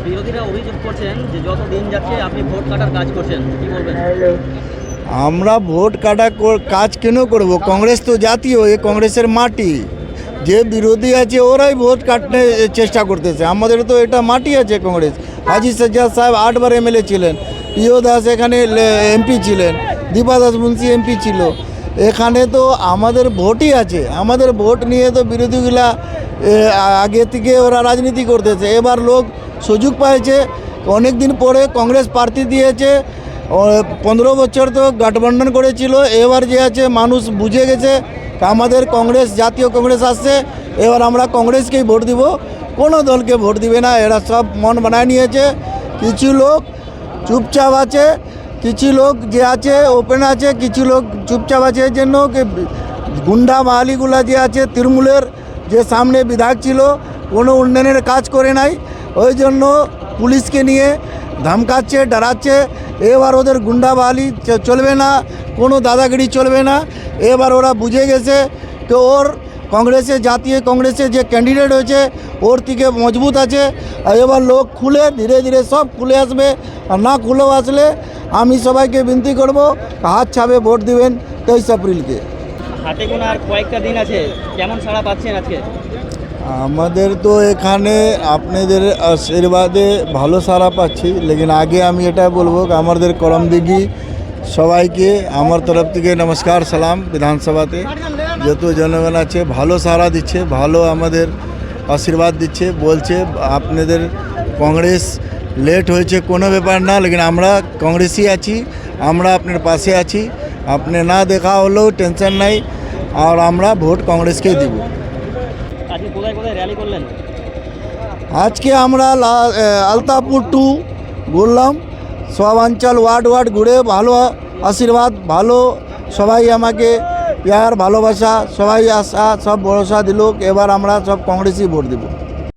বিরোধীরা অভিযোগ করছেন যে যত দিন যাচ্ছে আপনি ভোট কাটার কাজ করছেন, কি বলবেন? আমরা ভোট কাটা কাজ কেন করব? কংগ্রেস তো জাতীয়, এ কংগ্রেসের মাটি। যে বিরোধী আছে ওরাই ভোট কাটতে চেষ্টা করতেছে। আমাদের তো এটা মাটি আছে কংগ্রেস। হাজি সজ্জাদ সাহেব 8 বার এমএলএ ছিলেন, প্রিয় দাস এখানে এমপি ছিলেন, দীপা দাস মুন্সি এমপি ছিল। এখানে তো আমাদের ভোটই আছে। আমাদের ভোট নিয়ে তো বিরোধীগুলা আগে থেকে ওরা রাজনীতি করতেছে। এবার লোক সুযোগ পাইছে, অনেক দিন পরে কংগ্রেস প্রার্থী দিয়েছে। 15 বছর তো গঠবন্ধন করেছিল, এবার যে আছে মানুষ বুঝে গেছে আমাদের কংগ্রেস, জাতীয় কংগ্রেস আসছে, এবার আমরা কংগ্রেসকেই ভোট দিব, কোনো দলকে ভোট দিবে না। এরা সব মন বানায় নিয়েছে। কিছু লোক চুপচাপ আছে, কিছু লোক যে আছে ওপেন আছে, কিছু লোক চুপচাপ আছে। এর জন্য গুন্ডা মাহালিগুলা যে আছে, তৃণমূলের যে সামনে বিধায়ক ছিল, কোনো উন্নয়নের কাজ করে নাই, ওই জন্য পুলিশকে নিয়ে ধমকাচ্ছে, ডরাচ্ছে। এবার ওদের গুন্ডা বাহালি চলবে না, কোনো দাদাগিরি চলবে না। এবার ওরা বুঝে গেছে তো ওর কংগ্রেসে, জাতীয় কংগ্রেসে যে ক্যান্ডিডেট হয়েছে ওর থেকে মজবুত আছে। আর এবার লোক খুলে ধীরে ধীরে সব খুলে আসবে। আর না খুলেও আসলে আমি সবাইকে বিনতি করব, হাত ছাপে ভোট দিবেন 23 এপ্রিলকে। হাতে গোনা আর কয়েকটা দিন আছে, কেমন সাড়া পাচ্ছেন আজকে? আমাদের তো এখানে আপনাদের আশীর্বাদে ভালো সাড়া পাচ্ছি। লেকিন আগে আমি এটা বলবো আমাদের করমদিঘি সবাইকে আমার তরফ থেকে নমস্কার, সালাম। বিধানসভাতে যত জনগণ আছে ভালো সাড়া দিচ্ছে, ভালো আমাদের আশীর্বাদ দিচ্ছে, বলছে আপনাদের কংগ্রেস লেট হয়েছে কোনো ব্যাপার না, লেকিন আমরা কংগ্রেসই আছি, আমরা আপনার পাশে আছি। আপনি না দেখা হলেও টেনশন নাই, আর আমরা ভোট কংগ্রেসকেই দিব। আজকে কোথায় কোথায় র্যালি করলেন? আজকে আমরা আলতাপুর 2 ঘুরলাম, সব অঞ্চল ওয়ার্ড ঘুরে ভালো আশীর্বাদ, ভালো সবাই আমাকে প্যার ভালোবাসা, সবাই আশা সব ভরসা দিল। এবার আমরা সব কংগ্রেসই ভোট দেব।